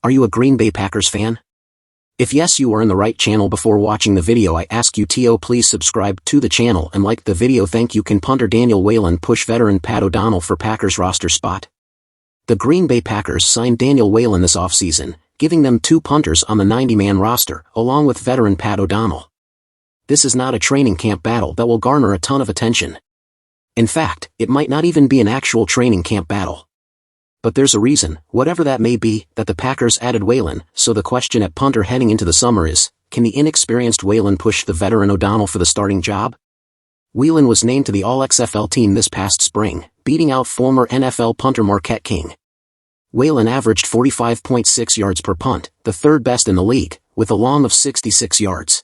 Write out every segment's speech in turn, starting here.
Are you a Green Bay Packers fan? If yes, you are in the right channel. Before watching the video, I ask you to please subscribe to the channel and like the video. Thank you. Can punter Daniel Whelan push veteran Pat O'Donnell for Packers roster spot? The Green Bay Packers signed Daniel Whelan this offseason, giving them 2 punters on the 90-man roster, along with veteran Pat O'Donnell. This is not a training camp battle that will garner a ton of attention. In fact, it might not even be an actual training camp battle. But there's a reason, whatever that may be, that the Packers added Whelan. So the question at punter heading into the summer is, can the inexperienced Whelan push the veteran O'Donnell for the starting job? Whelan was named to the All-XFL team this past spring, beating out former NFL punter Marquette King. Whelan averaged 45.6 yards per punt, the 3rd best in the league, with a long of 66 yards.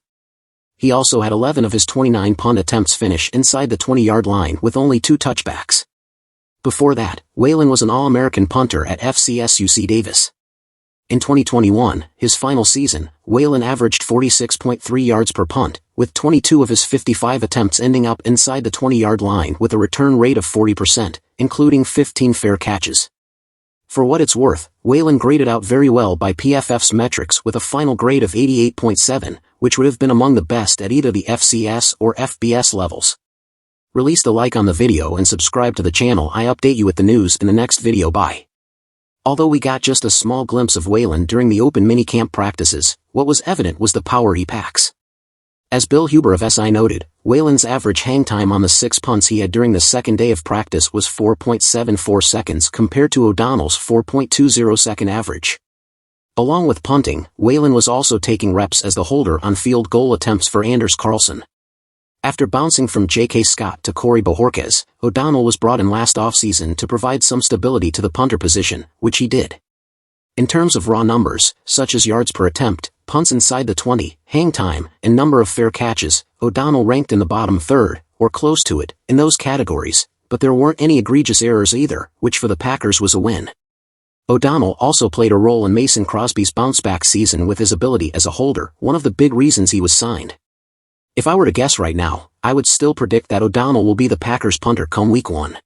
He also had 11 of his 29 punt attempts finish inside the 20-yard line with only 2 touchbacks. Before that, Whelan was an All-American punter at FCS UC Davis. In 2021, his final season, Whelan averaged 46.3 yards per punt, with 22 of his 55 attempts ending up inside the 20-yard line with a return rate of 40%, including 15 fair catches. For what it's worth, Whelan graded out very well by PFF's metrics with a final grade of 88.7, which would have been among the best at either the FCS or FBS levels. Release the like on the video and subscribe to the channel. I update you with the news in the next video. Bye. Although we got just a small glimpse of Whelan during the open minicamp practices, what was evident was the power he packs. As Bill Huber of SI noted, Whelan's average hang time on the 6 punts he had during the second day of practice was 4.74 seconds compared to O'Donnell's 4.20 second average. Along with punting, Whelan was also taking reps as the holder on field goal attempts for Anders Carlson. After bouncing from J.K. Scott to Corey Bojorquez, O'Donnell was brought in last offseason to provide some stability to the punter position, which he did. In terms of raw numbers, such as yards per attempt, punts inside the 20, hang time, and number of fair catches, O'Donnell ranked in the bottom 3rd, or close to it, in those categories, but there weren't any egregious errors either, which for the Packers was a win. O'Donnell also played a role in Mason Crosby's bounce-back season with his ability as a holder, one of the big reasons he was signed. If I were to guess right now, I would still predict that O'Donnell will be the Packers punter come week 1.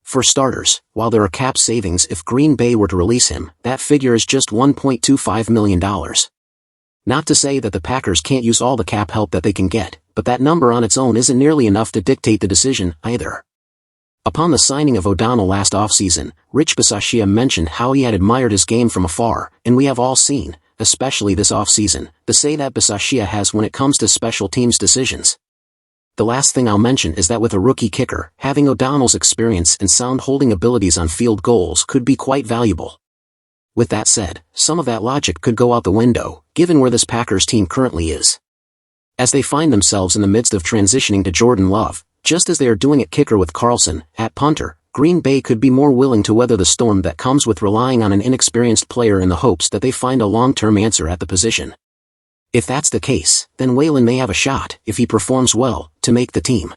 For starters, while there are cap savings if Green Bay were to release him, that figure is just $1.25 million. Not to say that the Packers can't use all the cap help that they can get, but that number on its own isn't nearly enough to dictate the decision, either. Upon the signing of O'Donnell last offseason, Rich Bisaccia mentioned how he had admired his game from afar, and we have all seen, especially this offseason, the say that Bisaccia has when it comes to special teams decisions. The last thing I'll mention is that with a rookie kicker, having O'Donnell's experience and sound holding abilities on field goals could be quite valuable. With that said, some of that logic could go out the window, given where this Packers team currently is. As they find themselves in the midst of transitioning to Jordan Love, just as they are doing at kicker with Carlson, at punter, Green Bay could be more willing to weather the storm that comes with relying on an inexperienced player in the hopes that they find a long-term answer at the position. If that's the case, then Whelan may have a shot, if he performs well, to make the team.